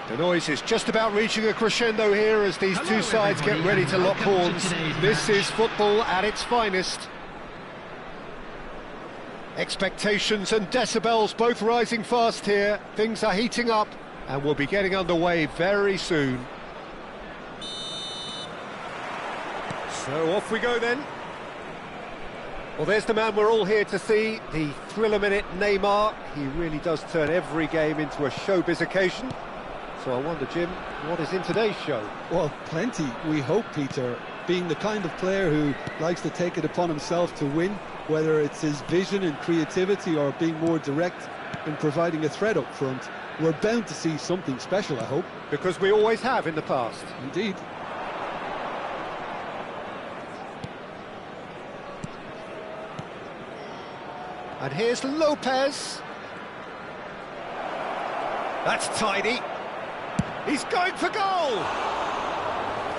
The noise is just about reaching a crescendo here as these two sides get ready to lock horns. This is football at its finest. Expectations and decibels both rising fast here. Things are heating up and we'll be getting underway very soon. So off we go then. Well, there's the man we're all here to see, the thriller-minute Neymar. He really does turn every game into a showbiz occasion. So I wonder, Jim, what is in today's show? Well, plenty, we hope, Peter. Being the kind of player who likes to take it upon himself to win, whether it's his vision and creativity or being more direct in providing a threat up front, we're bound to see something special, I hope. Because we always have in the past. Indeed. And here's Lopez. That's tidy. He's going for goal!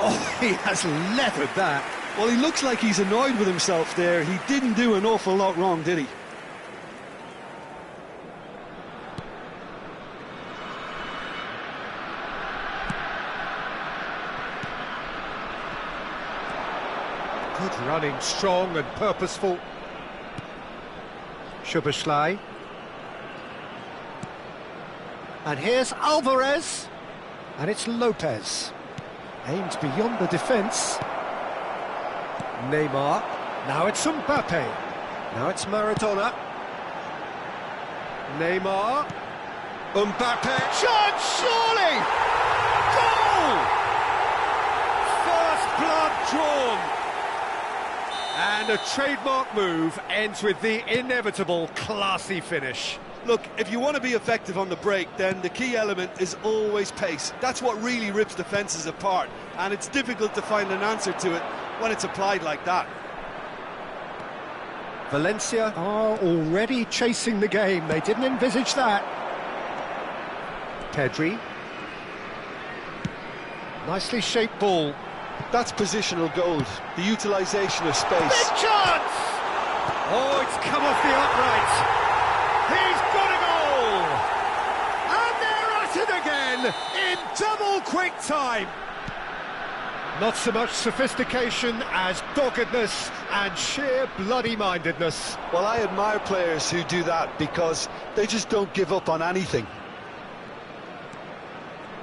Oh, he has leathered that. Well, he looks like he's annoyed with himself there. He didn't do an awful lot wrong, did he? Good running, strong and purposeful. Szoboszlai. And here's Alvarez. And it's Lopez. Aimed beyond the defence. Neymar. Now it's Mbappe. Now it's Maradona. Neymar. Mbappe. Chance, surely! Goal! First blood drawn. And a trademark move ends with the inevitable classy finish. Look, if you want to be effective on the break, then the key element is always pace. That's what really rips defences apart, and it's difficult to find an answer to it when it's applied like that. Valencia are already chasing the game. They didn't envisage that. Pedri. Nicely shaped ball. That's positional gold, the utilisation of space. Big chance! Oh, it's come off the upright. He's got a goal! And they're at it again in double quick time. Not so much sophistication as doggedness and sheer bloody-mindedness. Well, I admire players who do that because they just don't give up on anything.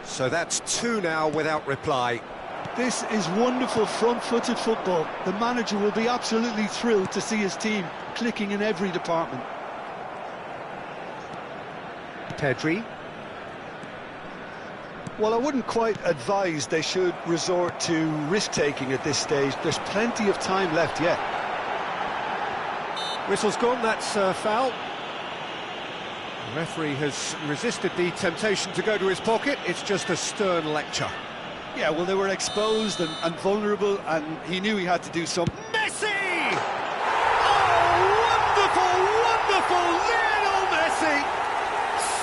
So that's two now without reply. This is wonderful front-footed football. The manager will be absolutely thrilled to see his team clicking in every department. Pedri. Well, I wouldn't quite advise they should resort to risk-taking at this stage. There's plenty of time left yet. Whistle's gone, that's a foul. The referee has resisted the temptation to go to his pocket. It's just a stern lecture. Yeah, well, they were exposed and vulnerable, and he knew he had to do something. Messi! Oh, wonderful, wonderful Lionel Messi!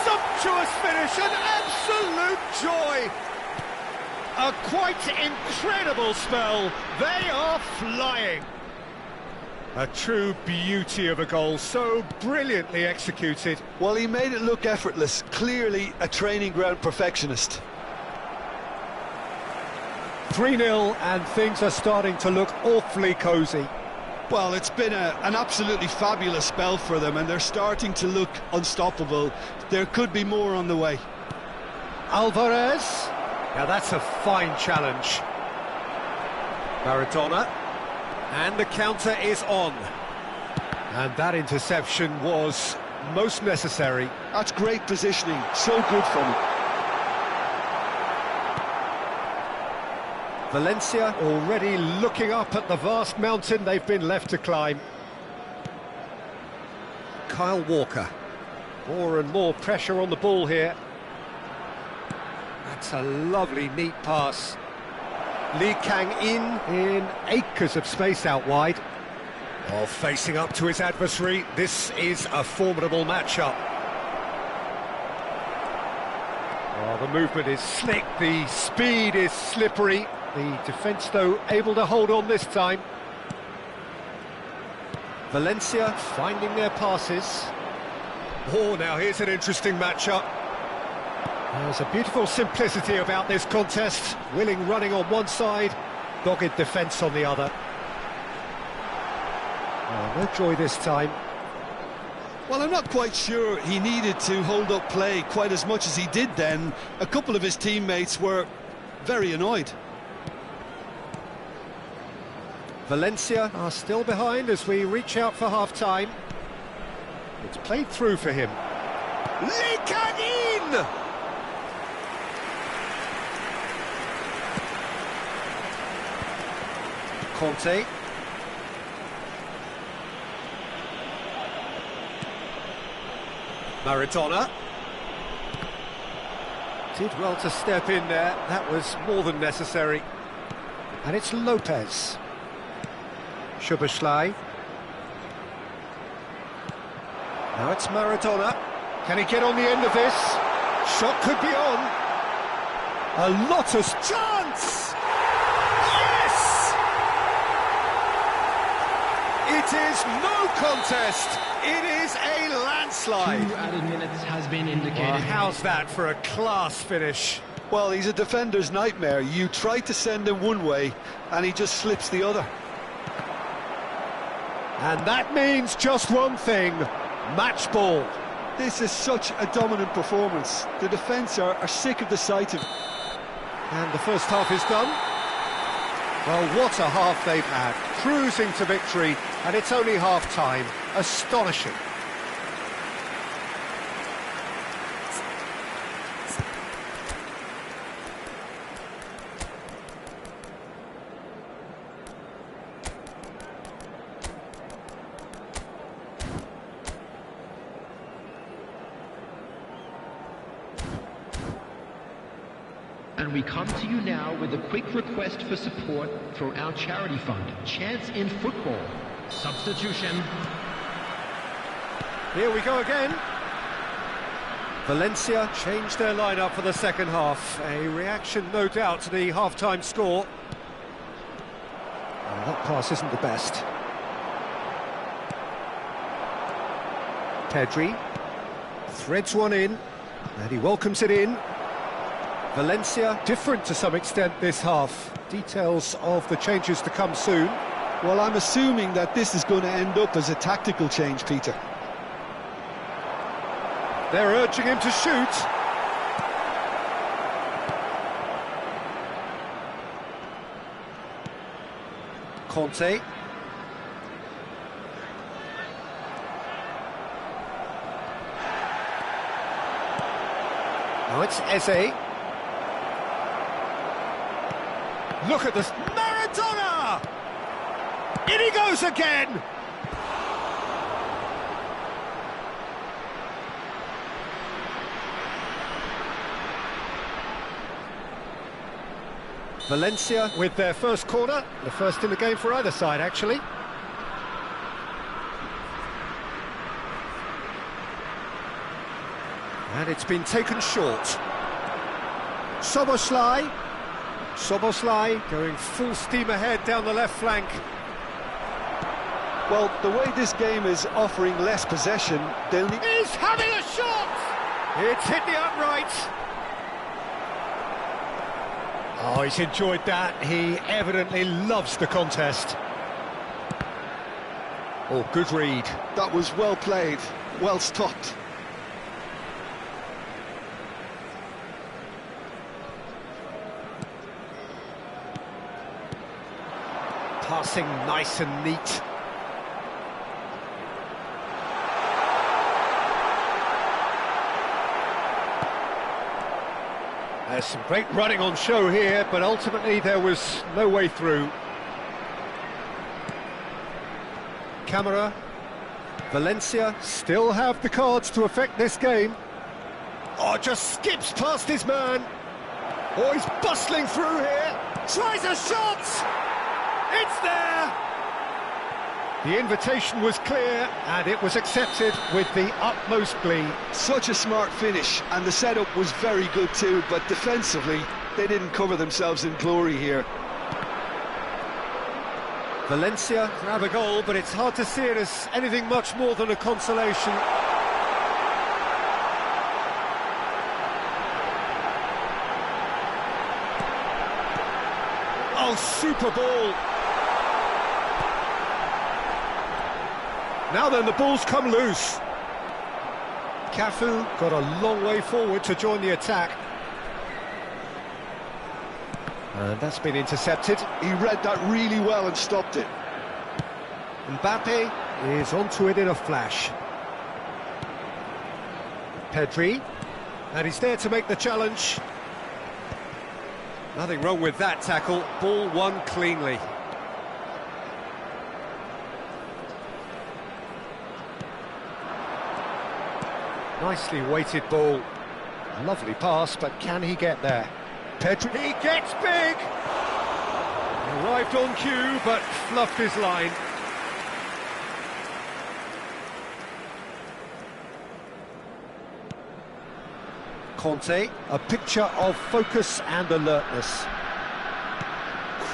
Sumptuous finish, an absolute joy! A quite incredible spell. They are flying. A true beauty of a goal, so brilliantly executed. Well, he made it look effortless. Clearly a training ground perfectionist. 3-0 and things are starting to look awfully cosy. Well, it's been an absolutely fabulous spell for them and they're starting to look unstoppable. There could be more on the way. Alvarez. Now that's a fine challenge. Maradona. And the counter is on. And that interception was most necessary. That's great positioning, so good from him. Valencia already looking up at the vast mountain they've been left to climb. Kyle Walker. More and more pressure on the ball here. That's a lovely, neat pass. Lee Kang-in acres of space out wide. Oh, facing up to his adversary, this is a formidable matchup. Oh, the movement is slick, the speed is slippery. The defence, though, able to hold on this time. Valencia finding their passes. Oh, now here's an interesting matchup. There's a beautiful simplicity about this contest. Willing running on one side, dogged defence on the other. No joy this time. Well, I'm not quite sure he needed to hold up play quite as much as he did then. A couple of his teammates were very annoyed. Valencia are still behind as we reach out for half-time. It's played through for him. Likanin! Conte. Maradona. Did well to step in there, that was more than necessary. And it's Lopez. Szoboszlai. Now it's Maradona. Can he get on the end of this? Shot could be on. A Lotus chance! Yes! It is no contest. It is a landslide. 2 added minutes has been indicated. Well, how's that for a class finish? Well, he's a defender's nightmare. You try to send him one way, and he just slips the other. And that means just one thing, match ball. This is such a dominant performance. The defence are sick of the sight of... And the first half is done. Well, what a half they've had. Cruising to victory, and it's only half-time. Astonishing. And we come to you now with a quick request for support for our charity fund, Chance in Football. Substitution. Here we go again. Valencia changed their lineup for the second half. A reaction, no doubt, to the half-time score. Oh, that pass isn't the best. Pedri threads one in, and he welcomes it in. Valencia different to some extent this half. Details of the changes to come soon. Well, I'm assuming that this is going to end up as a tactical change, Peter. They're urging him to shoot. Conte. Now it's Eze. Look at this, Maradona! In he goes again! Valencia with their first corner, the first in the game for either side, actually. And it's been taken short. Szoboszlai. Szoboszlai going full steam ahead down the left flank. Well, the way this game is offering less possession, they'll need... He's having a shot! It's hit the upright. Oh, he's enjoyed that. He evidently loves the contest. Oh, good read. That was well played, well stopped. Passing nice and neat. There's some great running on show here, but ultimately there was no way through. Camera. Valencia still have the cards to affect this game. Oh, just skips past his man. Oh, he's bustling through here. Tries a shot! It's there! The invitation was clear, and it was accepted with the utmost glee. Such a smart finish, and the setup was very good too, but defensively, they didn't cover themselves in glory here. Valencia grab a goal, but it's hard to see it as anything much more than a consolation. Oh, super ball. Now then, the ball's come loose. Cafu got a long way forward to join the attack. And that's been intercepted. He read that really well and stopped it. Mbappe is onto it in a flash. Pedri, and he's there to make the challenge. Nothing wrong with that tackle, ball won cleanly. Nicely weighted ball. Lovely pass, but can he get there? Pedri, he gets big! Arrived on cue, but fluffed his line. Conte, a picture of focus and alertness.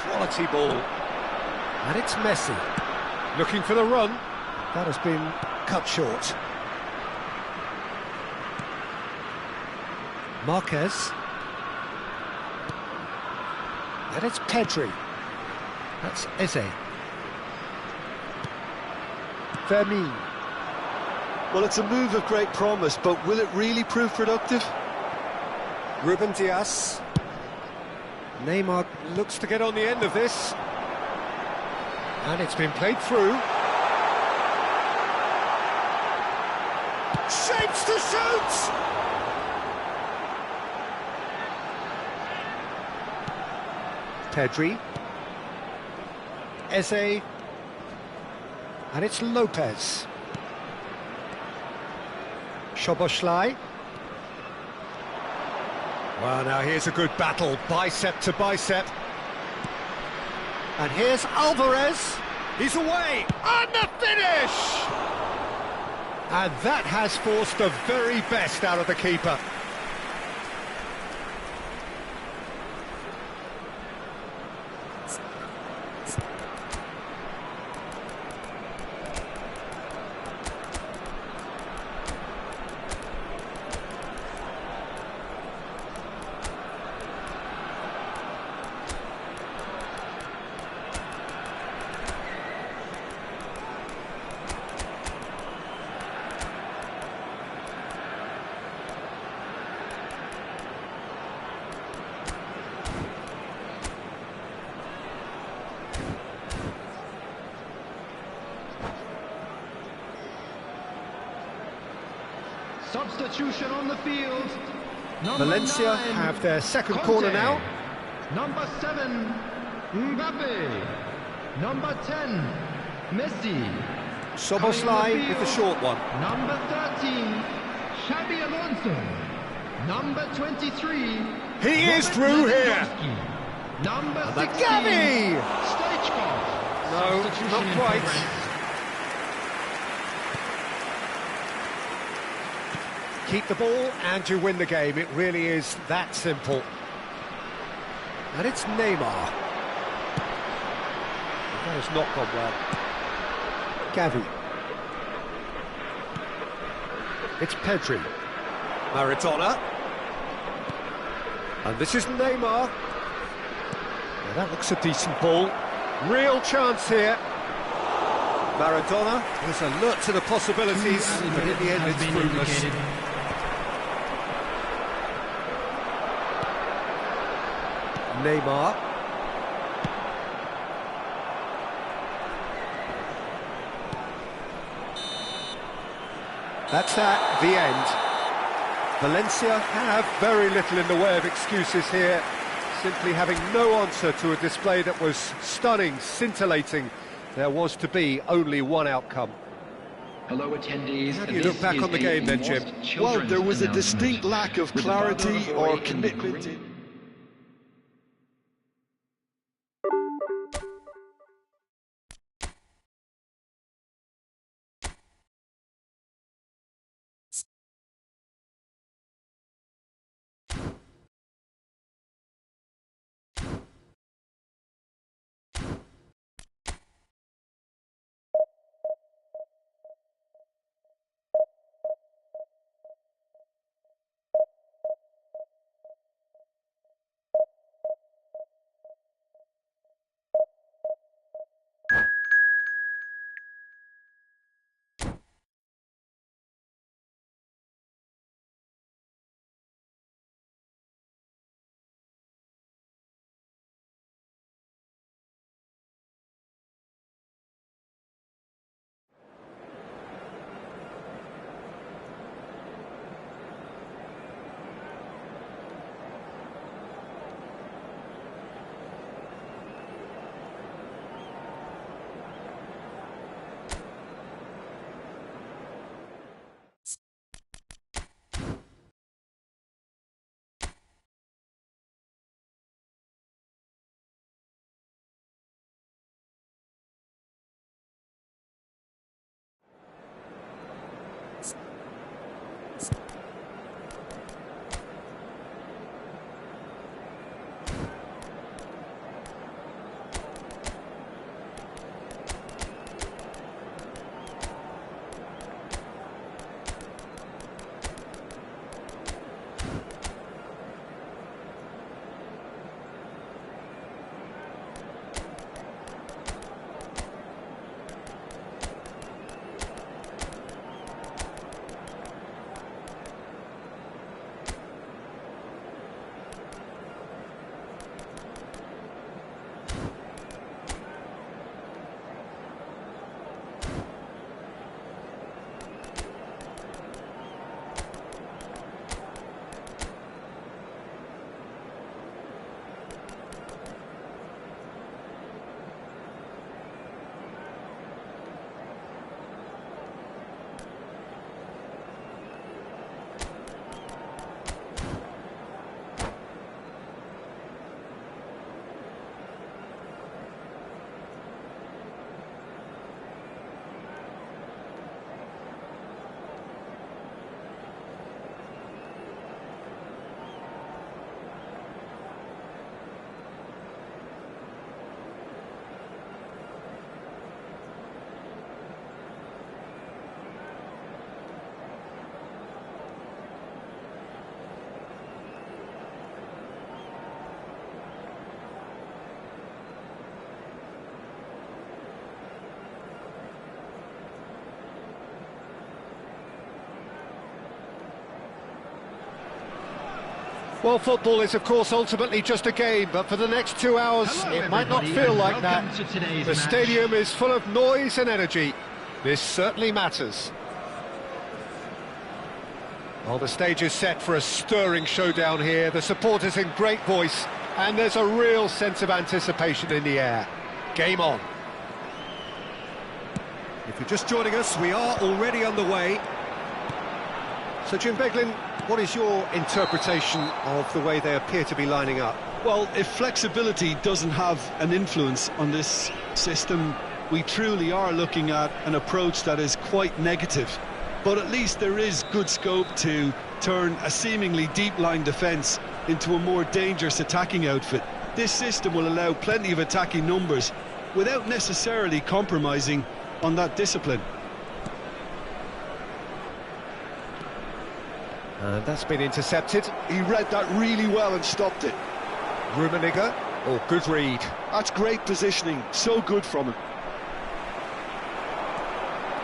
Quality ball. And it's Messi. Looking for the run. That has been cut short. Marquez. And it's Pedri. That's Eze. Fermin. Well, it's a move of great promise, but will it really prove productive? Ruben Dias. Neymar looks to get on the end of this. And it's been played through. Shapes to shoot! Pedri. Eze. And it's Lopez. Szoboszlai. Well, now here's a good battle, bicep to bicep. And here's Alvarez. He's away, and the finish! And that has forced the very best out of the keeper. Substitution on the field. Number Valencia 9, have their second Conte. corner now. Number 7, Mbappe. Number 10, Messi. Szoboszlai with the short one. Number 13, Xabi Alonso. Number 23, He is Robert through here. Lewandowski. Number And that's 16, Gavi. Stoichkov. No, Substitution not in quite. progress. Keep the ball and you win the game. It really is that simple. And it's Neymar. That has not gone well. Gavi. It's Pedri. Maradona. And this is Neymar. Now that looks a decent ball. Real chance here. Maradona is alert to the possibilities, but in the end it's fruitless. Neymar. That's that, the end. Valencia have very little in the way of excuses here, simply having no answer to a display that was stunning, scintillating. There was to be only one outcome. Hello, attendees. How do you look back on the game then, Jim? Well, there was a distinct lack of clarity or commitment. Well, football is, of course, ultimately just a game, but for the next 2 hours, it might not feel like that. The stadium is full of noise and energy. This certainly matters. Well, the stage is set for a stirring showdown here. The supporters in great voice, and there's a real sense of anticipation in the air. Game on. If you're just joining us, we are already underway. So, Jim Beglin, what is your interpretation of the way they appear to be lining up? Well, if flexibility doesn't have an influence on this system, we truly are looking at an approach that is quite negative. But at least there is good scope to turn a seemingly deep-line defence into a more dangerous attacking outfit. This system will allow plenty of attacking numbers without necessarily compromising on that discipline. And that's been intercepted. He read that really well and stopped it. Rummenigge. Oh, good read. That's great positioning, so good from him.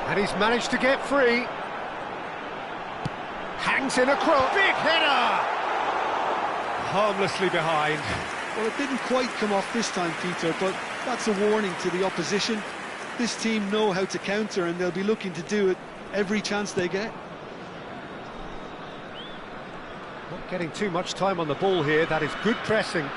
And he's managed to get free. Hangs in a cross. Big header! Harmlessly behind. Well, it didn't quite come off this time, Peter, but that's a warning to the opposition. This team know how to counter, and they'll be looking to do it every chance they get. Not getting too much time on the ball here. That is good pressing.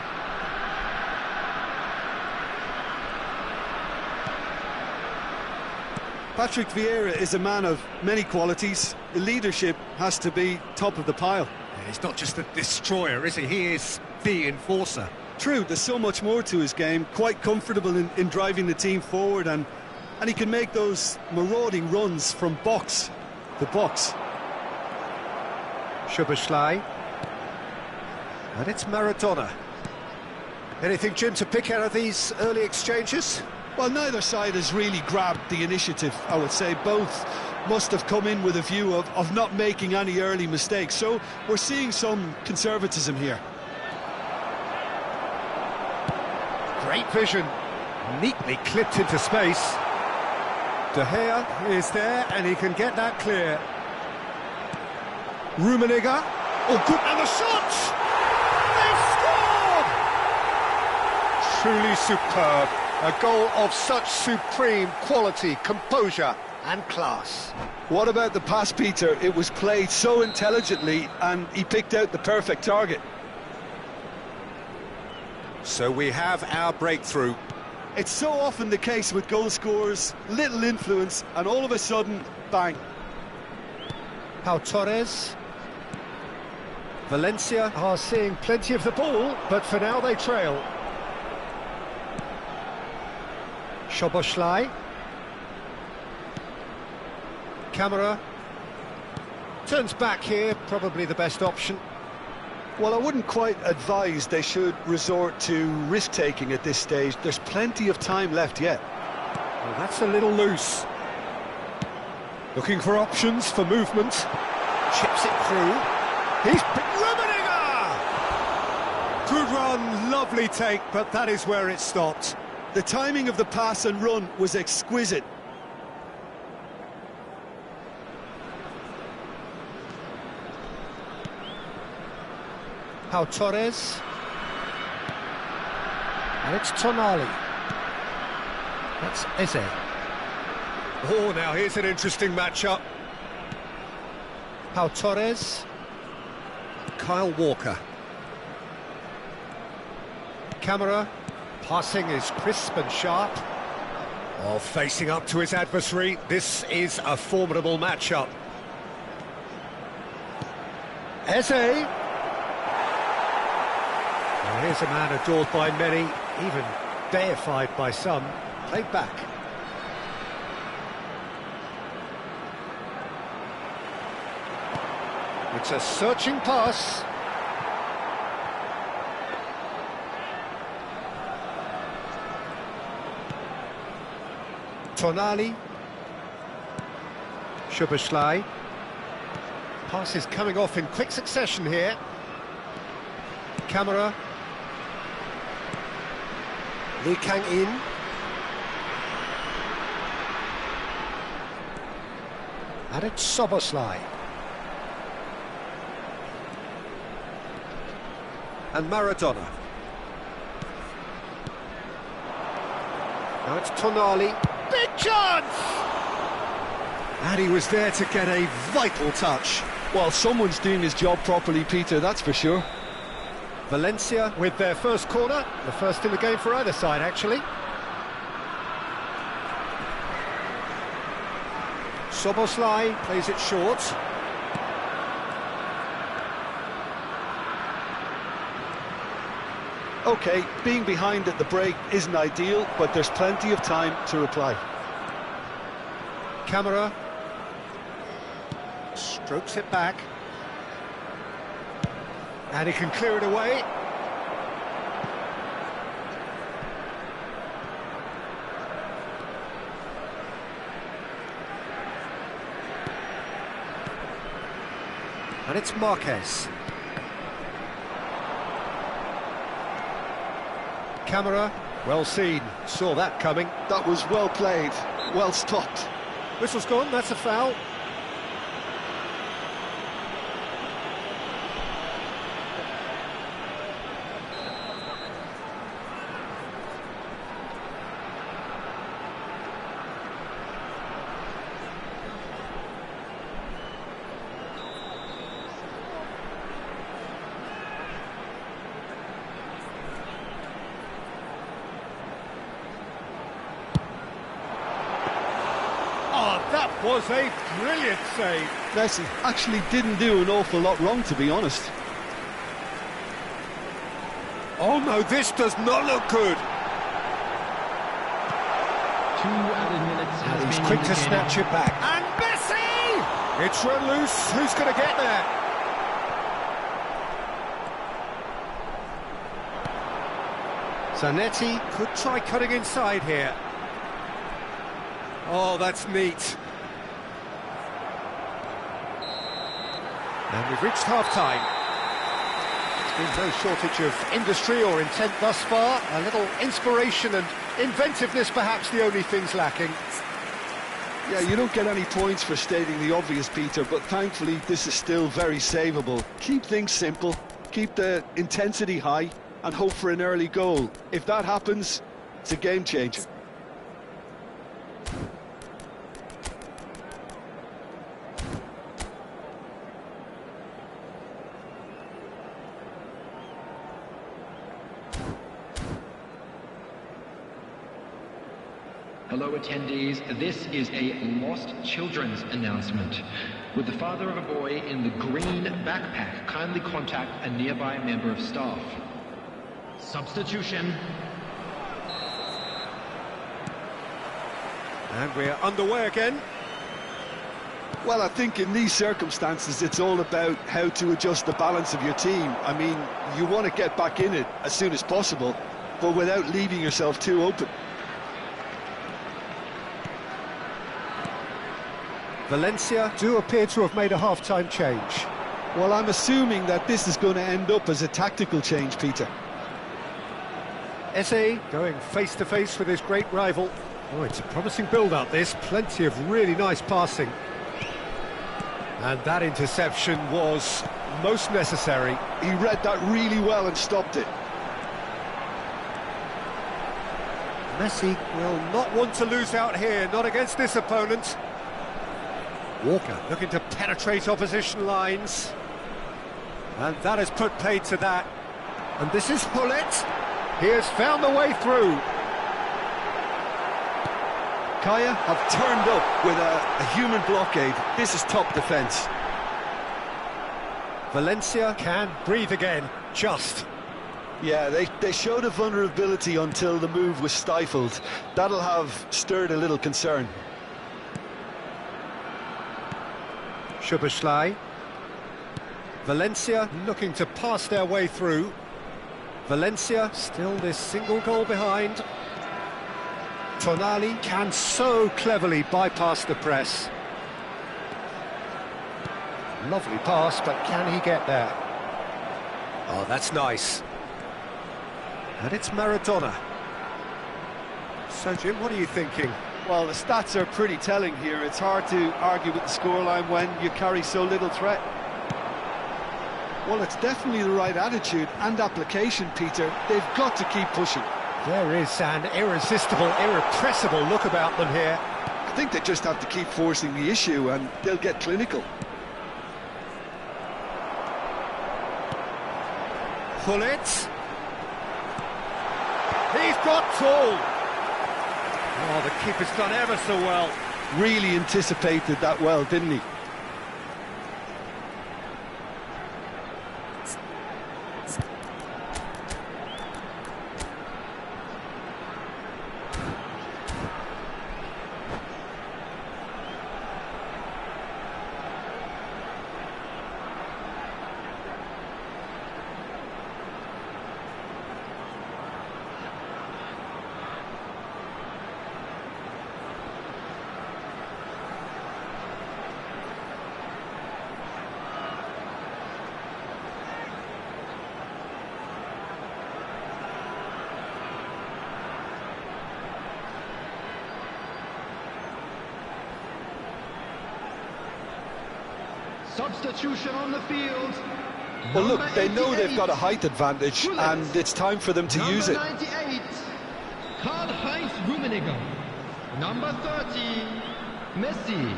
Patrick Vieira is a man of many qualities. The leadership has to be top of the pile. Yeah, he's not just a destroyer, is he? He is the enforcer. True, there's so much more to his game. Quite comfortable in driving the team forward, and he can make those marauding runs from box to box. Szoboszlai. And it's Maradona. Anything, Jim, to pick out of these early exchanges? Well, neither side has really grabbed the initiative, I would say. Both must have come in with a view of not making any early mistakes. So we're seeing some conservatism here. Great vision. Neatly clipped into space. De Gea is there, and he can get that clear. Rummenigge. Oh, good. And the shot! They've scored! Truly superb. A goal of such supreme quality, composure and class. What about the pass, Peter? It was played so intelligently, and he picked out the perfect target. So we have our breakthrough. It's so often the case with goal scorers, little influence, and all of a sudden, bang. Pau Torres. Valencia are seeing plenty of the ball, but for now they trail. Szoboszlai. Camera. Turns back here, probably the best option. Well, I wouldn't quite advise they should resort to risk-taking at this stage. There's plenty of time left yet. Well, that's a little loose. Looking for options for movement. Chips it through. He's... Rummenigge! Good run, lovely take, but that is where it stopped. The timing of the pass and run was exquisite. Pau Torres. And it's Tonali. That's Eze. Oh, now here's an interesting matchup. Pau Torres. Kyle Walker. Camera. Passing is crisp and sharp. Oh, facing up to his adversary. This is a formidable matchup. Eze. Well, here's a man adored by many, even deified by some. Played back. It's a searching pass. Tonali. Szoboszlai. Pass is coming off in quick succession here. Camera. Lee Kang-in. And it's Szoboszlai. And Maradona. Now it's Tonali. Big chance! And he was there to get a vital touch. Well, someone's doing his job properly, Peter, that's for sure. Valencia with their first corner. The first in the game for either side, actually. Szoboszlai plays it short. OK, being behind at the break isn't ideal, but there's plenty of time to reply. Camera strokes it back. And he can clear it away. And it's Marquez. Camera, well seen, saw that coming. That was well played, well stopped. Whistle's gone, that's a foul. That was a brilliant save. Messi actually didn't do an awful lot wrong, to be honest. Oh no, this does not look good. 2 added minutes has He's been quick to indicated. snatch it back. And Messi! It's run loose. Who's going to get there? Zanetti could try cutting inside here. Oh, that's neat. And we've reached half-time. It's been no shortage of industry or intent thus far. A little inspiration and inventiveness, perhaps the only things lacking. Yeah, you don't get any points for stating the obvious, Peter, but thankfully this is still very savable. Keep things simple, keep the intensity high, and hope for an early goal. If that happens, it's a game changer. Hello attendees, this is a lost children's announcement. Would the father of a boy in the green backpack kindly contact a nearby member of staff? Substitution. And we're underway again. Well, I think in these circumstances it's all about how to adjust the balance of your team. I mean, you want to get back in it as soon as possible, but without leaving yourself too open. Valencia do appear to have made a half-time change. Well, I'm assuming that this is going to end up as a tactical change, Peter. Eze going face-to-face with his great rival. Oh, it's a promising build-up, this. Plenty of really nice passing. And that interception was most necessary. He read that really well and stopped it. Messi will not want to lose out here, not against this opponent. Walker looking to penetrate opposition lines. And that has put paid to that. And this is Hullet. He has found the way through. Kaya have turned up with a human blockade. This is top defence. Valencia can breathe again, just. Yeah, they showed a vulnerability until the move was stifled. That'll have stirred a little concern. Szoboszlai. Valencia looking to pass their way through. Valencia still this single goal behind. Tonali can so cleverly bypass the press. Lovely pass, but can he get there? Oh, that's nice. And it's Maradona. So, Jim, what are you thinking? Well, the stats are pretty telling here. It's hard to argue with the scoreline when you carry so little threat. Well, it's definitely the right attitude and application, Peter. They've got to keep pushing. There is an irresistible, irrepressible look about them here. I think they just have to keep forcing the issue and they'll get clinical. Pull it. He's got tall. Oh, the keeper's done ever so well. Really anticipated that well, didn't he? Substitution on the field. Well, look, they know they've got a height advantage, and it's time for them to use it. Number 98, Karl-Heinz Rummenigge. Number 30, Messi.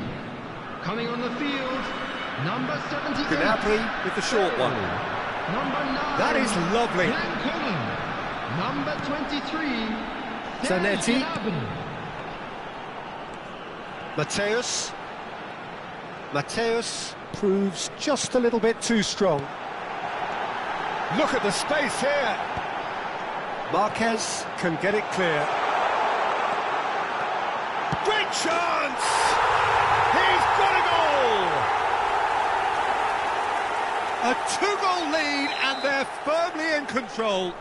Coming on the field, number 78. Gnabry with the short one. Number 9. That is lovely. Glenn Coleman. Number 23, Zanetti. Gnabry. Mateus proves just a little bit too strong. Look at the space here. Marquez can get it clear. Great chance! He's got a goal! A two-goal lead and they're firmly in control.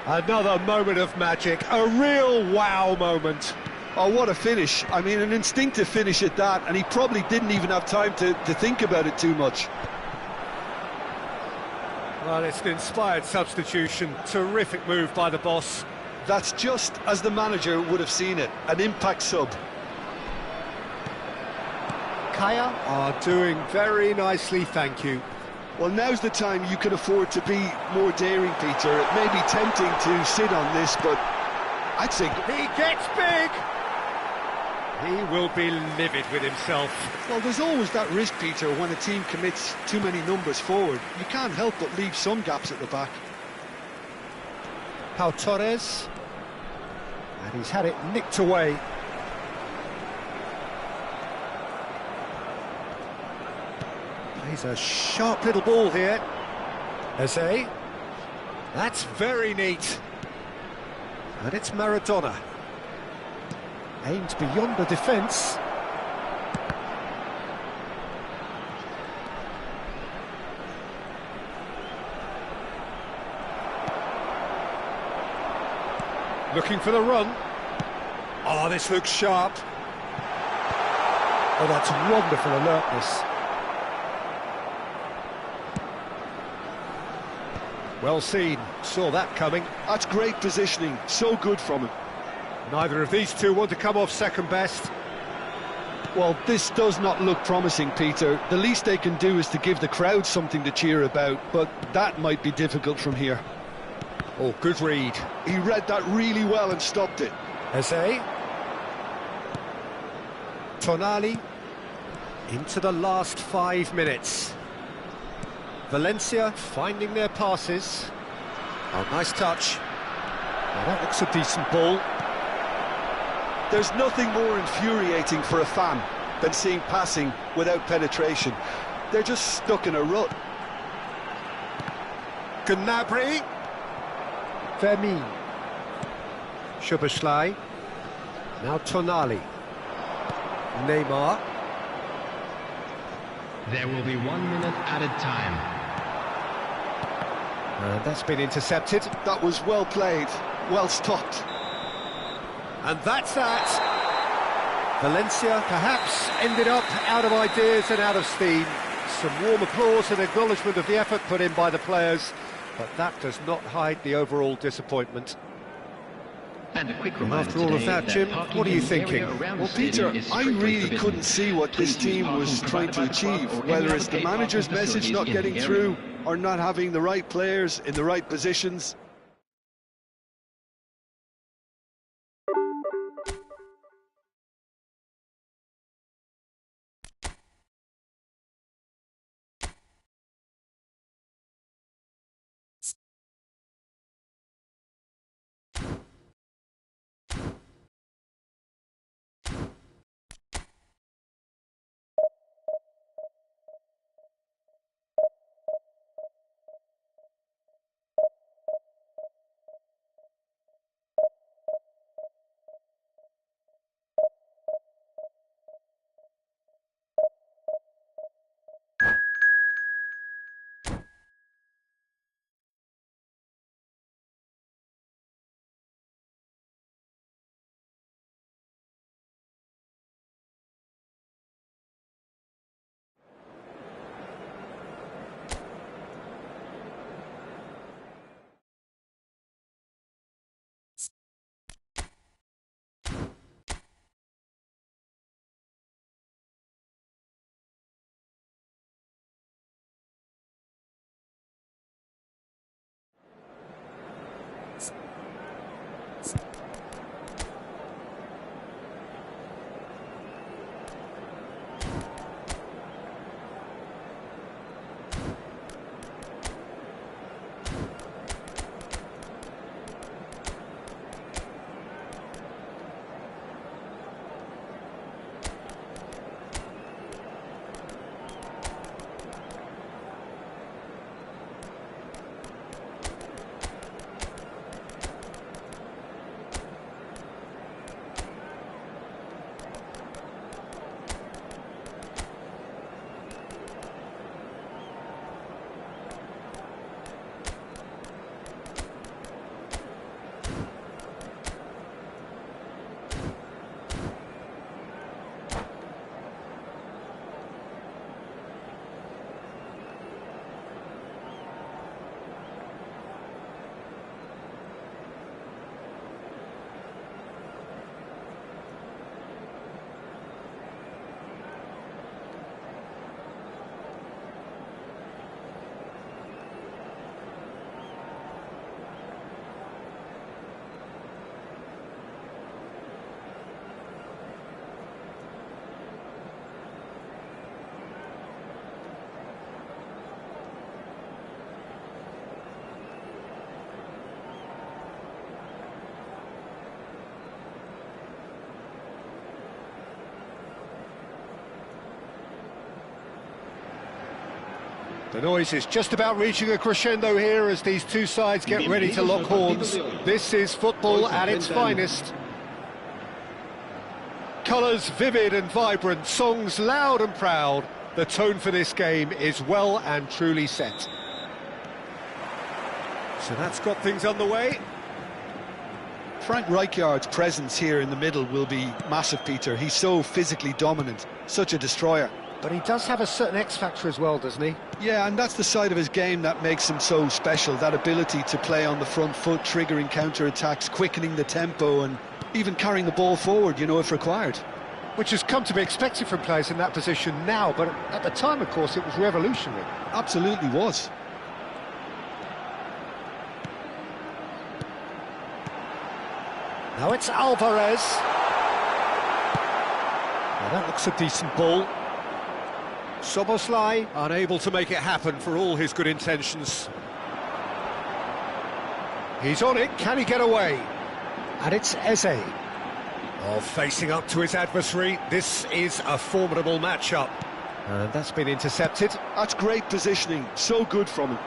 Another moment of magic, a real wow moment. Oh, what a finish. I mean, an instinctive finish at that, and he probably didn't even have time to think about it too much. Well, it's an inspired substitution. Terrific move by the boss. That's just as the manager would have seen it, an impact sub. Kaya are doing very nicely, thank you. Well, now's the time you can afford to be more daring, Peter. It may be tempting to sit on this, but I'd say... He gets big! He will be livid with himself. Well, there's always that risk, Peter, when a team commits too many numbers forward. You can't help but leave some gaps at the back. Pau Torres. And he's had it nicked away. Plays a sharp little ball here. Eze. That's very neat. And it's Maradona. Aimed beyond the defence. Looking for the run. Oh, this looks sharp. Oh, that's wonderful alertness. Well seen, saw that coming. That's great positioning, so good from him. Neither of these two want to come off second best. Well, this does not look promising, Peter. The least they can do is to give the crowd something to cheer about, but that might be difficult from here. Oh, good read. He read that really well and stopped it. Eze. Tonali. Into the last 5 minutes. Valencia finding their passes. Oh, nice touch. Oh, that looks a decent ball. There's nothing more infuriating for a fan than seeing passing without penetration. They're just stuck in a rut. Gnabry. Vermin. Szoboszlai. Now Tonali. Neymar. There will be 1 minute added time. And that's been intercepted. That was well played, well stopped. And that's that. Valencia perhaps ended up out of ideas and out of steam. Some warm applause and acknowledgement of the effort put in by the players, but that does not hide the overall disappointment. And a quick Well, reminder after all of today that, Jim, parking what are you in the area thinking? around the Well, Peter, stadium is I strictly really forbidden. couldn't see what this Please use team was parking trying to provided by the club achieve, or any whether other it's the paid parking manager's message facilities not in getting the area. through or not having the right players in the right positions. The noise is just about reaching a crescendo here as these two sides get ready to lock horns. This is football at its finest. Colours vivid and vibrant, songs loud and proud. The tone for this game is well and truly set. So that's got things underway. Frank Rijkaard's presence here in the middle will be massive, Peter. He's so physically dominant, such a destroyer. But he does have a certain X-factor as well, doesn't he? Yeah, and that's the side of his game that makes him so special, that ability to play on the front foot, triggering counter-attacks, quickening the tempo and even carrying the ball forward, you know, if required. Which has come to be expected from players in that position now, but at the time, of course, it was revolutionary. Absolutely was. Now it's Alvarez. Now that looks a decent ball. Soboslai unable to make it happen for all his good intentions. He's on it, can he get away? And it's Eze. Oh, facing up to his adversary, this is a formidable matchup. And that's been intercepted. That's great positioning, so good from him.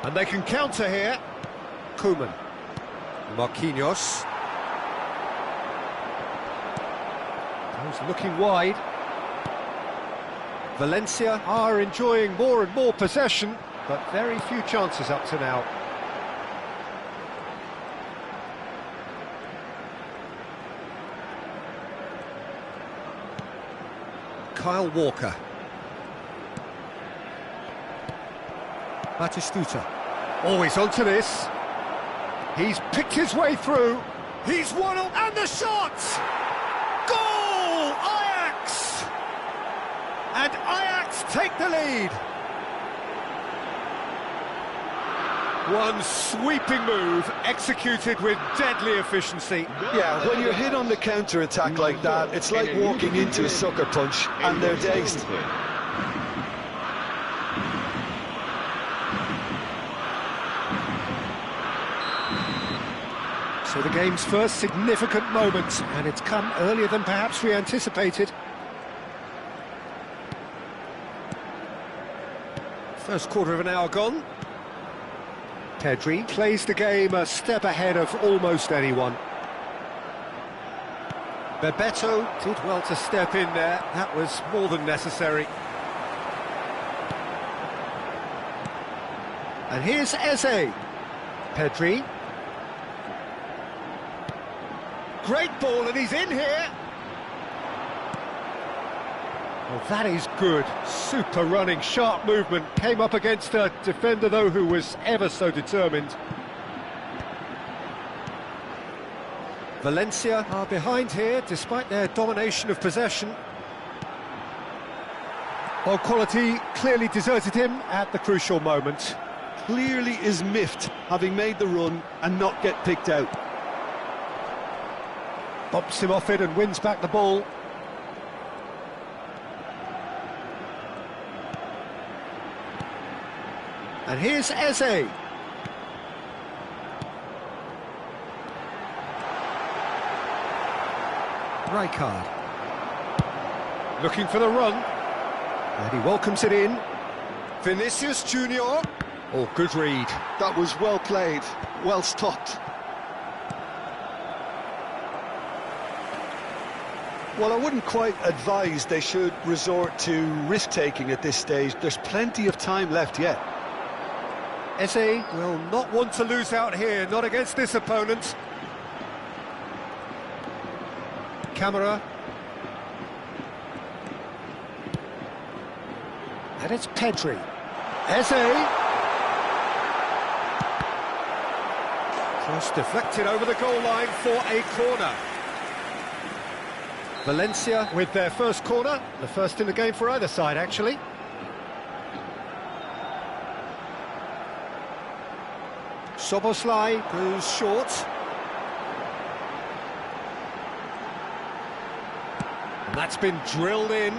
And they can counter here. Koeman. Marquinhos. Goes looking wide. Valencia are enjoying more and more possession, but very few chances up to now. Kyle Walker. Batistuta. Always onto this. He's picked his way through. He's won up, and the shot! Goal! Ajax! And Ajax take the lead. One sweeping move, executed with deadly efficiency. Yeah, when you're hit on the counter-attack like that, it's like walking into a sucker punch, and they're dazed. So the game's first significant moment, and it's come earlier than perhaps we anticipated. First quarter of an hour gone. Pedri plays the game a step ahead of almost anyone. Bebeto did well to step in there, that was more than necessary. And here's Eze. Pedri. Great ball, and he's in here. Well, that is good. Super running, sharp movement. Came up against a defender, though, who was ever so determined. Valencia are behind here, despite their domination of possession. Well, quality clearly deserted him at the crucial moment. Clearly is miffed, having made the run and not get picked out. Bumps him off it and wins back the ball. And here's Eze. Rijkaard. Looking for the run. And he welcomes it in. Vinicius Junior. Oh, good read. That was well played, well stopped. Well, I wouldn't quite advise they should resort to risk-taking at this stage. There's plenty of time left yet. Eze will not want to lose out here, not against this opponent. Camera. And it's Pedri. Eze. Cross deflected over the goal line for a corner. Valencia with their first corner, the first in the game for either side, actually. Szoboszlai goes short. And that's been drilled in.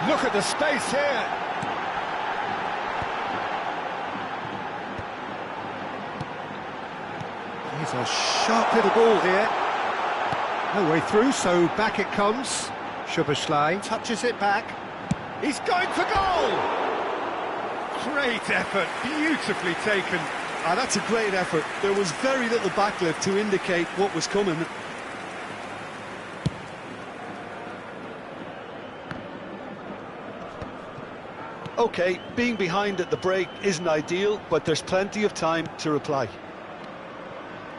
Look at the space here. He's a sharp little ball here. No way through, so back it comes. Szoboszlai touches it back. He's going for goal! Great effort, beautifully taken. Ah, that's a great effort. There was very little backlift to indicate what was coming. OK, being behind at the break isn't ideal, but there's plenty of time to reply.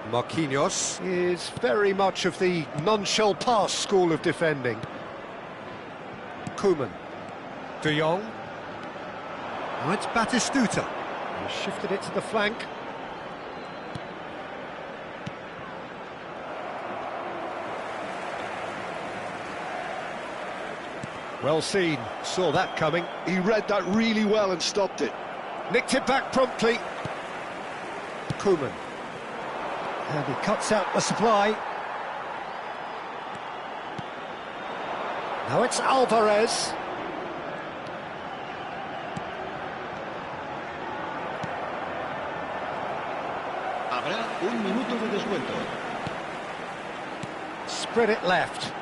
Marquinhos is very much of the non-shell pass school of defending. Koeman. De Jong. Now it's Batistuta. He shifted it to the flank. Well seen, saw that coming. He read that really well and stopped it. Nicked it back promptly. Koeman. And he cuts out the supply. Now it's Alvarez. Habrá un minuto de descuento. Spread it left.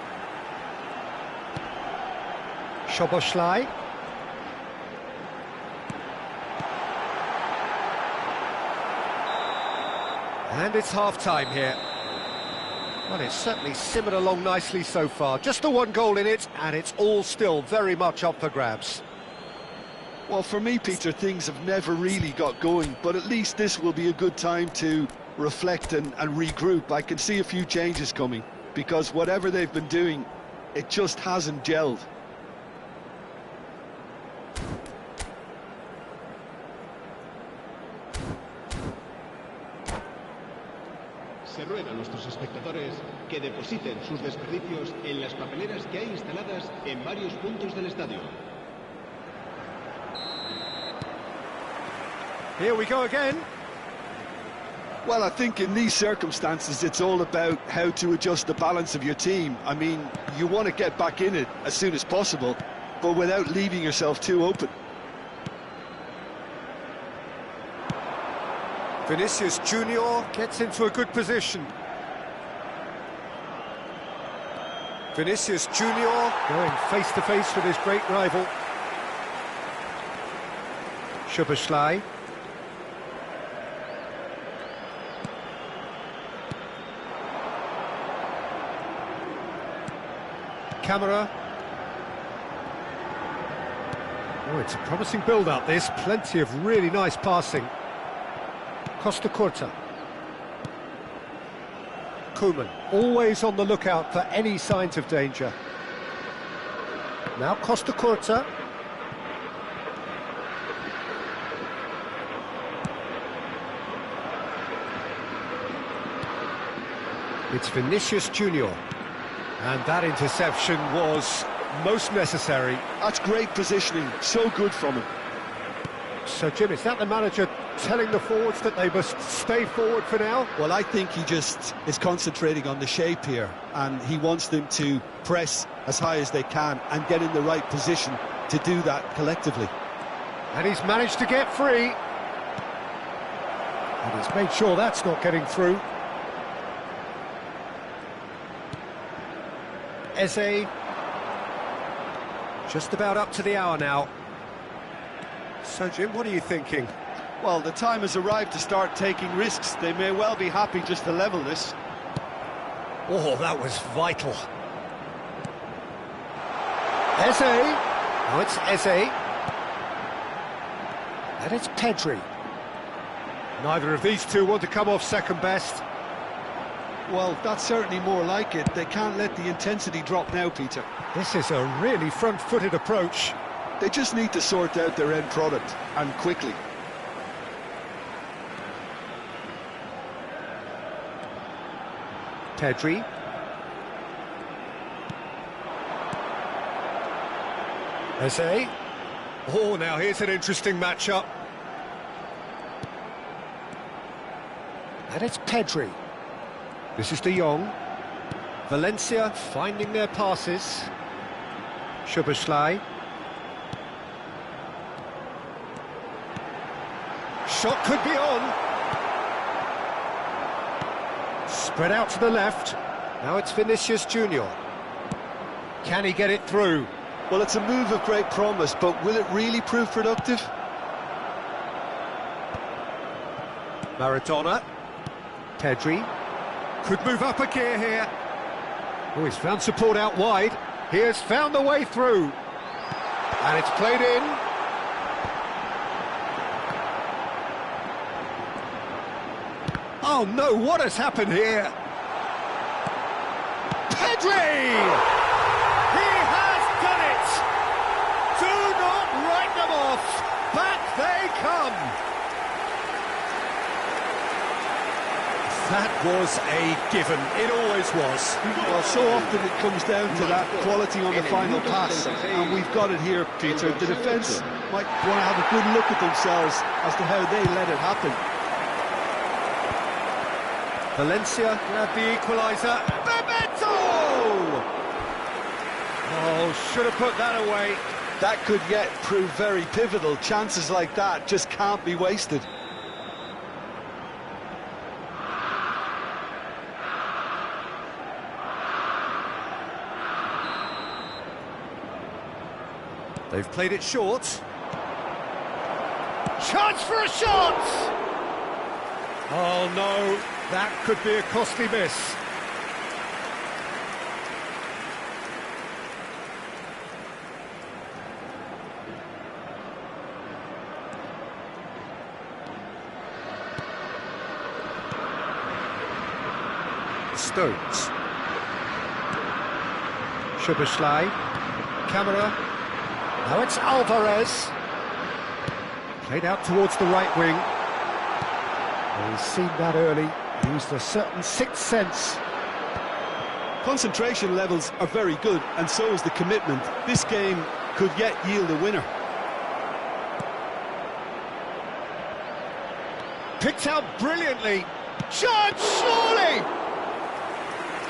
Szoboszlai. And it's half-time here. Well, it's certainly simmered along nicely so far. Just the one goal in it, and it's all still very much up for grabs. Well, for me, Peter, things have never really got going, but at least this will be a good time to reflect and regroup. I can see a few changes coming, because whatever they've been doing, it just hasn't gelled. Se ruega a nuestros espectadores que depositen sus desperdicios en las papeleras que hay instaladas en varios puntos del estadio. Here we go again. Well, I think in these circumstances, it's all about how to adjust the balance of your team. I mean, you want to get back in it as soon as possible, but without leaving yourself too open. Vinicius Junior gets into a good position. Vinicius Junior going face-to-face with his great rival. Szoboszlai. Camera. Oh, it's a promising build-up, this. Plenty of really nice passing. Costa Curta. Koeman, always on the lookout for any signs of danger. Now Costa Curta. It's Vinicius Junior. And that interception was most necessary. That's great positioning, so good from him. So, Jim, is that the manager telling the forwards that they must stay forward for now? Well, I think he just is concentrating on the shape here, and he wants them to press as high as they can and get in the right position to do that collectively. And he's managed to get free. And he's made sure that's not getting through. Eze. Just about up to the hour now. So, Jim, what are you thinking? Well, the time has arrived to start taking risks. They may well be happy just to level this. Oh, that was vital. Eze. Oh, it's Eze. And it's Pedri. Neither of these two want to come off second best. Well, that's certainly more like it. They can't let the intensity drop now, Peter. This is a really front-footed approach. They just need to sort out their end product, and quickly. Pedri. Eze. Oh, now here's an interesting matchup. And it's Pedri. This is De Jong. Valencia finding their passes. Szoboszlai. Shot could be on. Spread out to the left. Now it's Vinicius Junior. Can he get it through? Well, it's a move of great promise, but will it really prove productive? Maradona. Pedri. Could move up a gear here. Oh, he's found support out wide. He has found the way through. And it's played in. Oh no, what has happened here? Pedri! He has done it! Do not write them off! Back they come! That was a given, it always was. Well, so often it comes down to that quality on the final pass, and we've got it here, Peter. The defence might want to have a good look at themselves as to how they let it happen. Valencia grabbed the equaliser. Bebeto! Oh, should have put that away. That could yet prove very pivotal. Chances like that just can't be wasted. They've played it short. Chance for a shot! Oh no, that could be a costly miss. Stones. Szoboszlai. Camera. Now it's Alvarez. Played out towards the right wing. Well, he's seen that early. Used a certain sixth sense. Concentration levels are very good, and so is the commitment. This game could yet yield a winner. Picked out brilliantly. Chance, surely!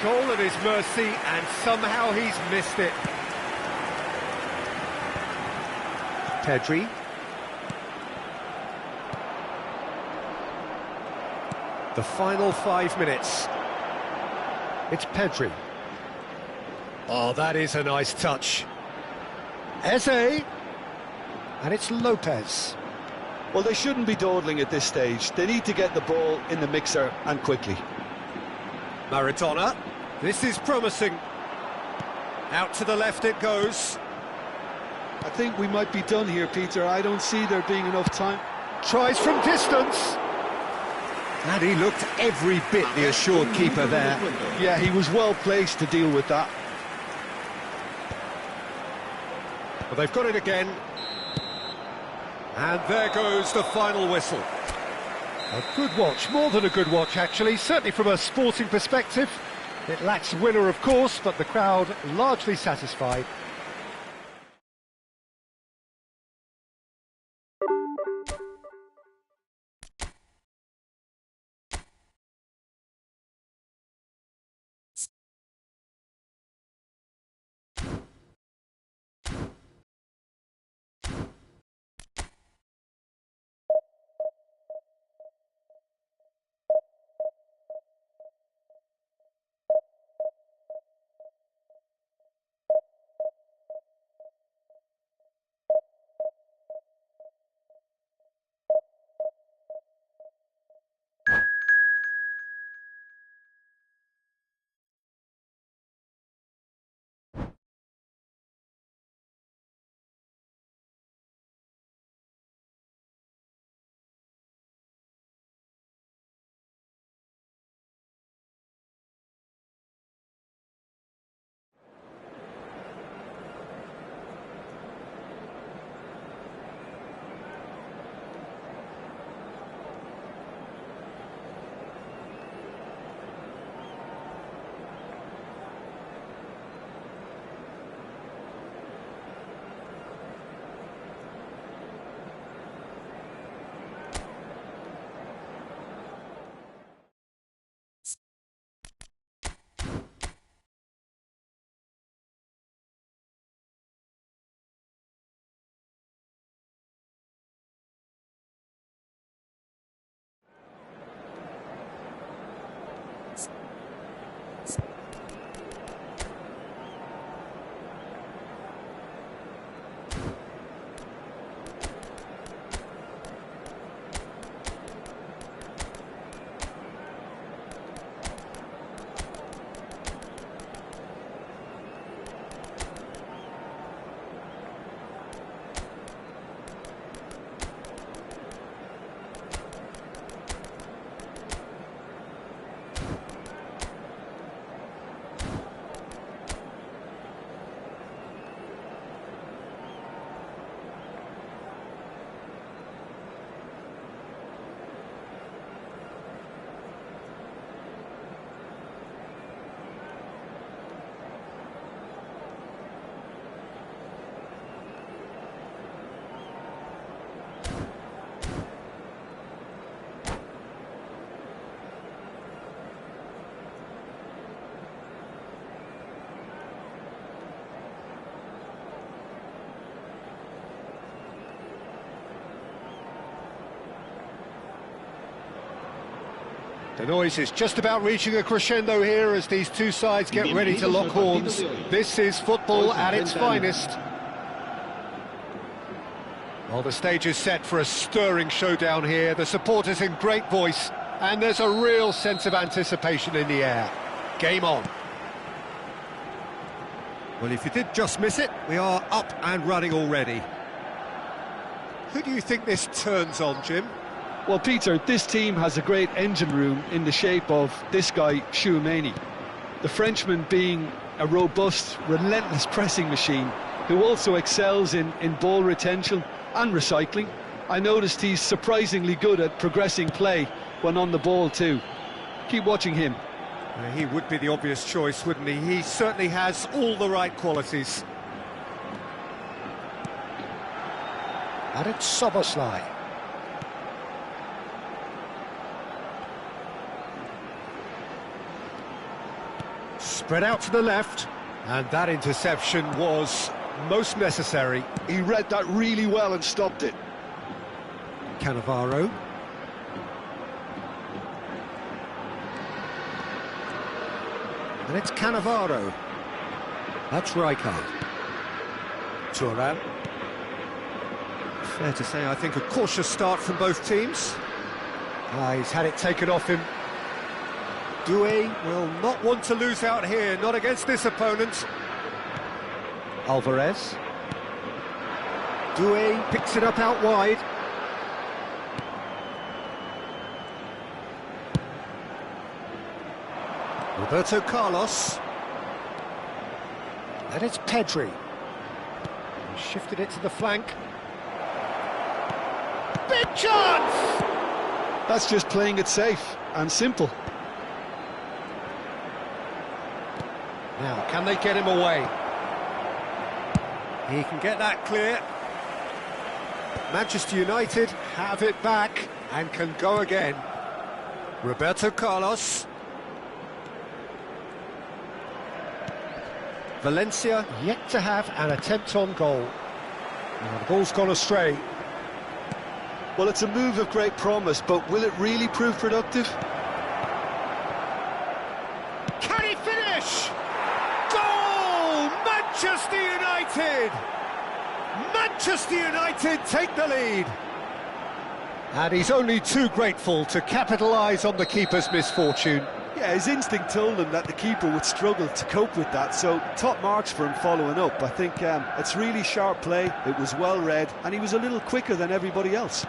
Goal at his mercy, and somehow he's missed it. Pedri. The final 5 minutes. It's Pedri. Oh, that is a nice touch. Eze. And it's Lopez. Well, they shouldn't be dawdling at this stage. They need to get the ball in the mixer, and quickly. Maradona. This is promising. Out to the left it goes. I think we might be done here, Peter. I don't see there being enough time. Tries from distance. And he looked every bit the assured keeper there. Yeah, he was well placed to deal with that. But they've got it again. And there goes the final whistle. A good watch, more than a good watch actually, certainly from a sporting perspective. It lacks winner of course, but the crowd largely satisfied. The noise is just about reaching a crescendo here as these two sides get ready to lock horns. This is football at its finest. Well, the stage is set for a stirring showdown here. The supporters in great voice, and there's a real sense of anticipation in the air. Game on. Well, if you did just miss it, we are up and running already. Who do you think this turns on, Jim? Well, Peter, this team has a great engine room in the shape of this guy, Tchouaméni. The Frenchman being a robust, relentless pressing machine who also excels in ball retention and recycling. I noticed he's surprisingly good at progressing play when on the ball too. Keep watching him. He would be the obvious choice, wouldn't he? He certainly has all the right qualities. And it's Soboslai. Spread out to the left, and that interception was most necessary. He read that really well and stopped it. Cannavaro. And it's Cannavaro. That's Rijkaard. Thuram. Fair to say, I think, a cautious start from both teams. He's had it taken off him. Doué will not want to lose out here, not against this opponent. Alvarez. Doué picks it up out wide. Roberto Carlos. And it's Pedri. He shifted it to the flank. Big chance! That's just playing it safe and simple. Now, can they get him away? He can get that clear. Manchester United have it back and can go again. Roberto Carlos. Valencia yet to have an attempt on goal. Now, the ball's gone astray. Well, it's a move of great promise, but will it really prove productive? Can he finish? Goal! Manchester United! Manchester United take the lead. And he's only too grateful to capitalise on the keeper's misfortune. Yeah, his instinct told him that the keeper would struggle to cope with that, so top marks for him following up. I think it's really sharp play, it was well read, and he was a little quicker than everybody else.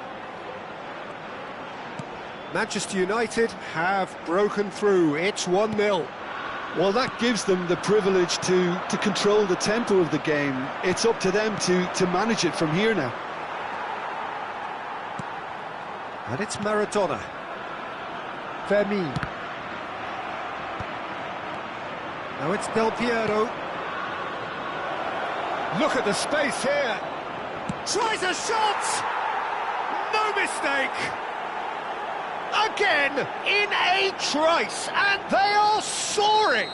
Manchester United have broken through. It's 1-0. Well, that gives them the privilege to control the tempo of the game. It's up to them to manage it from here now. And it's Maradona. Fermin. Now it's Del Piero. Look at the space here. Tries a shot! No mistake! Again, in a trice, and they are soaring!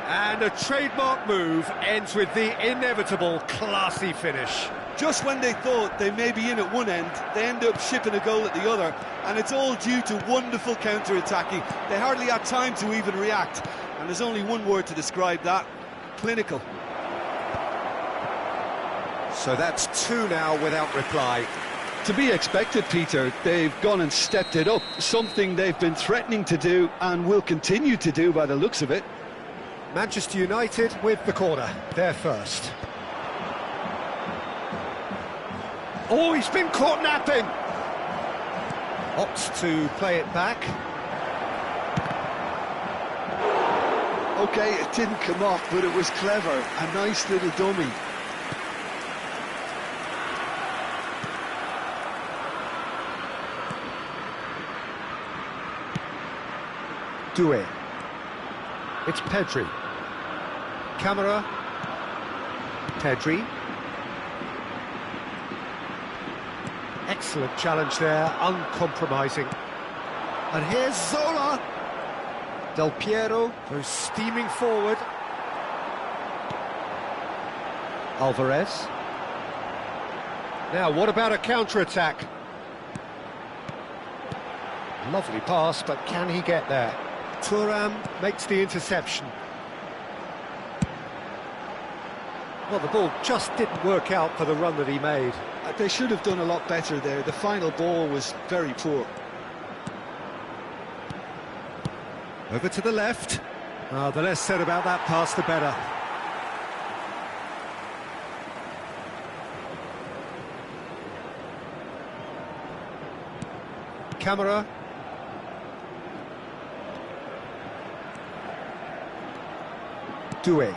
And a trademark move ends with the inevitable classy finish. Just when they thought they may be in at one end, they end up shipping a goal at the other, and it's all due to wonderful counter-attacking. They hardly had time to even react, and there's only one word to describe that: clinical. So that's 2 now without reply. To be expected, Peter. They've gone and stepped it up, something they've been threatening to do and will continue to do by the looks of it. Manchester United with the corner, they're first. Oh, he's been caught napping! Opts to play it back. OK, it didn't come off, but it was clever. A nice little dummy. Doué. It's Pedri. Camera. Pedri. Excellent challenge there, uncompromising. And here's Zola. Del Piero goes steaming forward. Alvarez. Now, what about a counter-attack? Lovely pass, but can he get there? Thuram makes the interception. Well, the ball just didn't work out for the run that he made. They should have done a lot better there. The final ball was very poor. Over to the left. The less said about that pass, the better. Camera. Doué.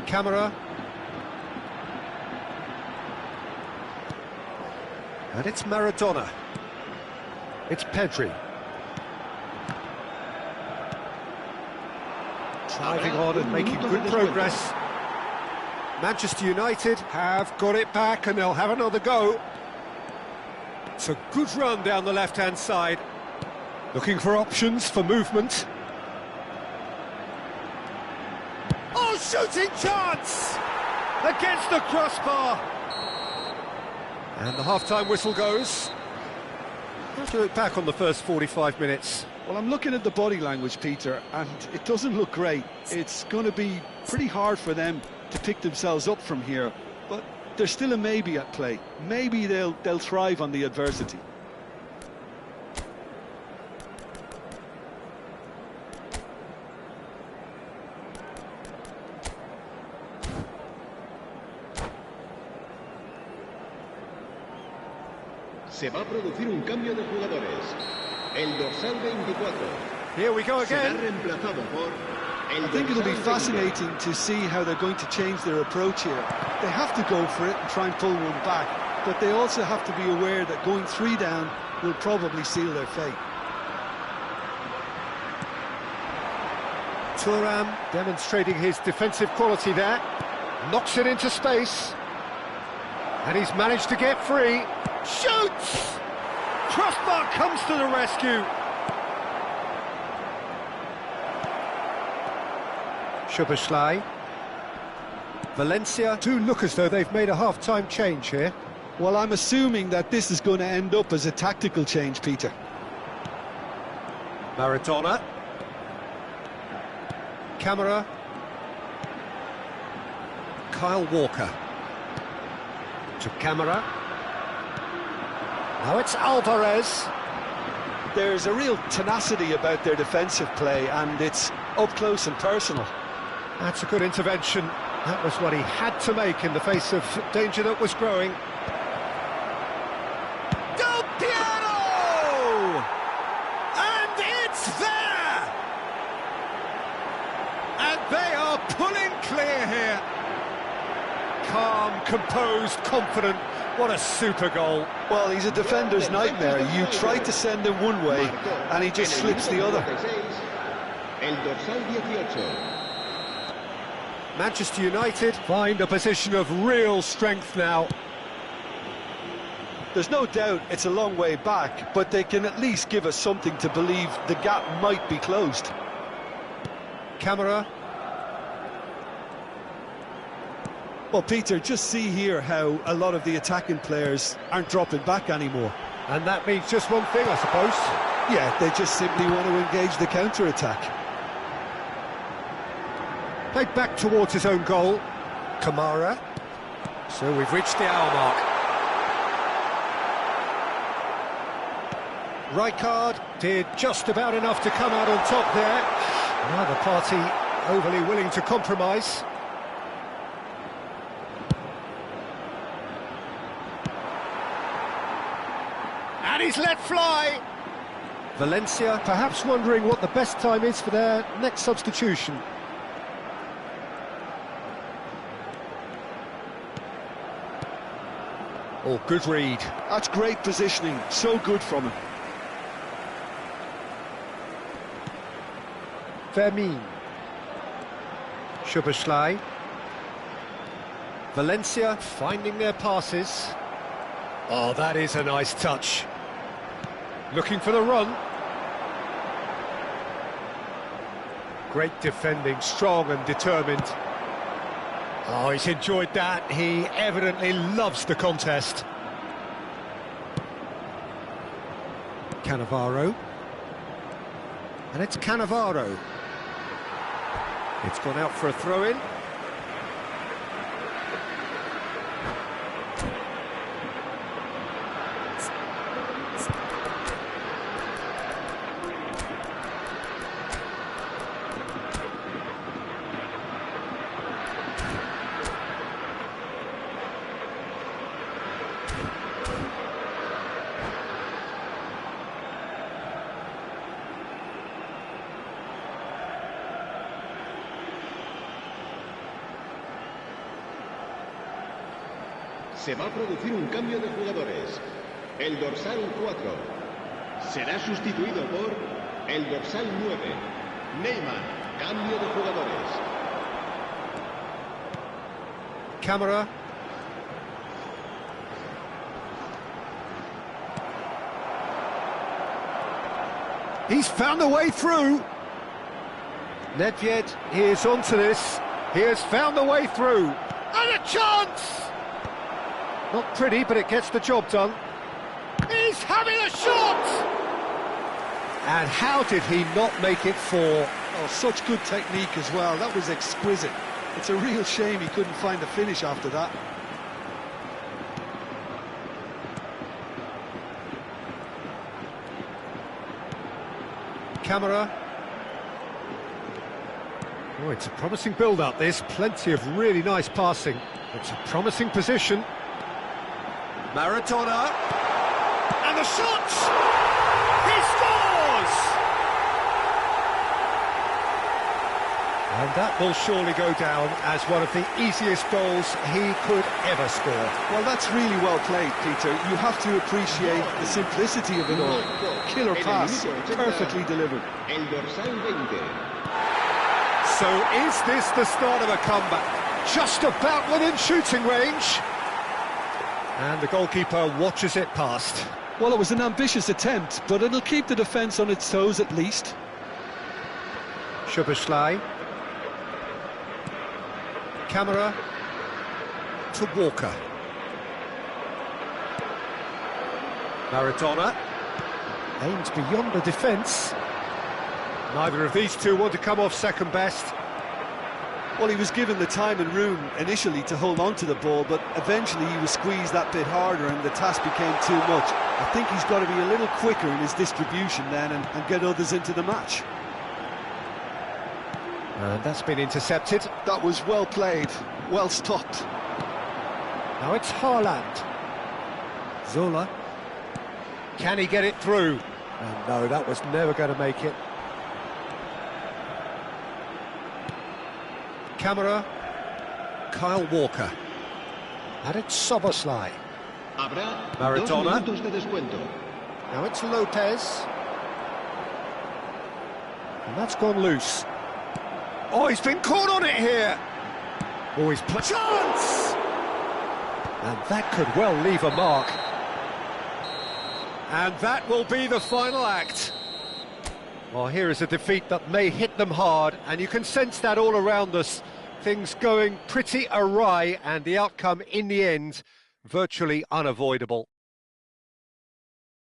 Camera. And it's Maradona. It's Pedri. Driving on and making good progress. Manchester United have got it back and they'll have another go. It's a good run down the left-hand side. Looking for options for movement. Oh, shooting chance! Against the crossbar. And the half-time whistle goes. How do you look back on the first 45 minutes? Well, I'm looking at the body language, Peter, and it doesn't look great. It's going to be pretty hard for them to pick themselves up from here, but there's still a maybe at play. Maybe they'll thrive on the adversity. Se va a producir un cambio de jugadores. El dorsal 24. Here we go Será again. reemplazado por el I think it'll be dorsal 20. fascinating to see how they're going to change their approach here. They have to go for it and try and pull one back, but they also have to be aware that going 3 down will probably seal their fate. Thuram demonstrating his defensive quality there. Knocks it into space. And he's managed to get free. Shoots! Crossbar comes to the rescue. Szoboszlai. Valencia do look as though they've made a half-time change here. Well, I'm assuming that this is going to end up as a tactical change, Peter. Maradona. Camera. Kyle Walker. To Camera. Now it's Alvarez. There's a real tenacity about their defensive play, and it's up close and personal. That's a good intervention. That was what he had to make in the face of danger that was growing. Del Piero! And it's there! And they are pulling clear here. Calm, composed, confident. What a super goal. Well, he's a defender's nightmare. You try to send him one way, and he just slips the other. El dorsal 18. Manchester United find a position of real strength now. There's no doubt it's a long way back, but they can at least give us something to believe the gap might be closed. Camera. Well, Peter, just see here how a lot of the attacking players aren't dropping back anymore. And that means just one thing, I suppose. Yeah, they just simply want to engage the counter-attack. Played back towards his own goal. Kamara. So we've reached the hour mark. Rijkaard did just about enough to come out on top there. Neither party overly willing to compromise. And he's let fly. Valencia perhaps wondering what the best time is for their next substitution. Oh, good read. That's great positioning, so good from him. Fermin. Szoboszlai. Valencia finding their passes. Oh, that is a nice touch. Looking for the run. Great defending, strong and determined. Oh, he's enjoyed that. He evidently loves the contest. Cannavaro. And it's Cannavaro. It's gone out for a throw-in. Se va a producir un cambio de jugadores. El dorsal 4 será sustituido por el dorsal 9. Neymar. Cambio de jugadores. Camera. He's found a way through. Nedved, he is onto this. He has found the way through. And a chance! Not pretty, but it gets the job done. He's having a shot! And how did he not make it four? Oh, such good technique as well. That was exquisite. It's a real shame he couldn't find the finish after that. Camera. Oh, it's a promising build-up, this. Plenty of really nice passing. It's a promising position. Maradona. And the shot! He scores! And that will surely go down as one of the easiest goals he could ever score. Well, that's really well played, Peter. You have to appreciate the simplicity of it all. Killer pass, perfectly delivered. El dorsal 20. So is this the start of a comeback? Just about within shooting range. And the goalkeeper watches it past. Well, it was an ambitious attempt, but it'll keep the defence on its toes at least. Szoboszlai. Camera to Walker. Maradona. Aims beyond the defence. Neither of these two want to come off second best. Well, he was given the time and room initially to hold on to the ball, but eventually he was squeezed that bit harder and the task became too much. I think he's got to be a little quicker in his distribution then and get others into the match. And that's been intercepted. That was well played, well stopped. Now it's Haaland. Zola. Can he get it through? And no, that was never going to make it. Camera. Kyle Walker. And it's Szoboszlai. Habrá Maradona. 2 minutos de descuento. Now it's Lopez. And that's gone loose. Oh, he's been caught on it here. Oh, he's put... Chance! And that could well leave a mark. And that will be the final act. Well, here is a defeat that may hit them hard, and you can sense that all around us. Things going pretty awry, and the outcome in the end, virtually unavoidable.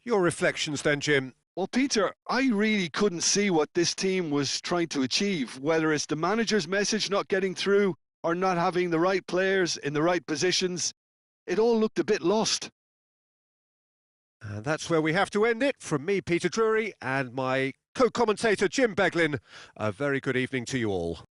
Your reflections then, Jim? Well, Peter, I really couldn't see what this team was trying to achieve, whether it's the manager's message not getting through or not having the right players in the right positions. It all looked a bit lost. And that's where we have to end it. From me, Peter Drury, and my co-commentator, Jim Beglin. A very good evening to you all.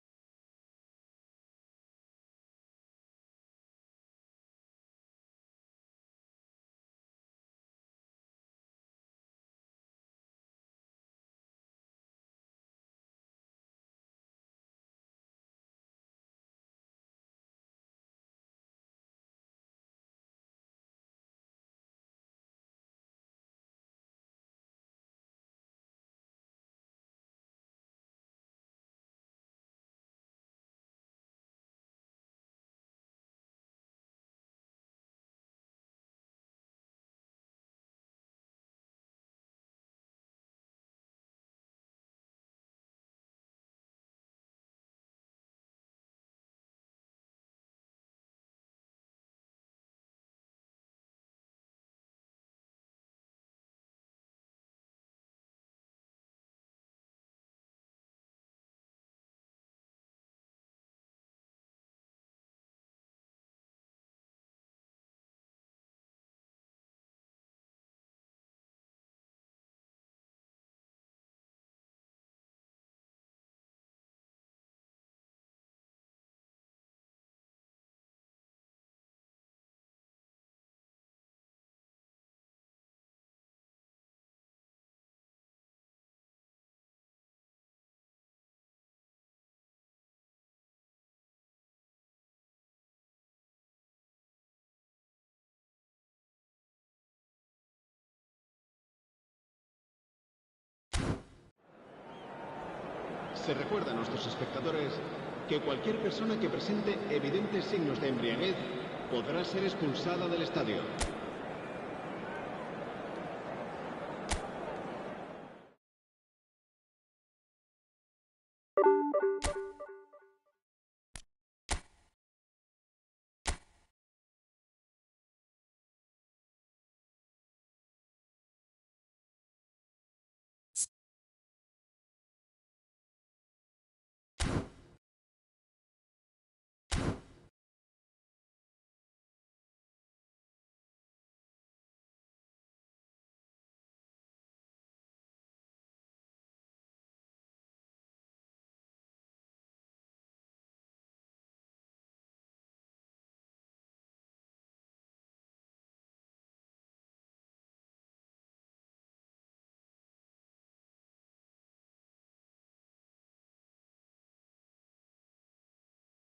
Se recuerda a nuestros espectadores que cualquier persona que presente evidentes signos de embriaguez podrá ser expulsada del estadio.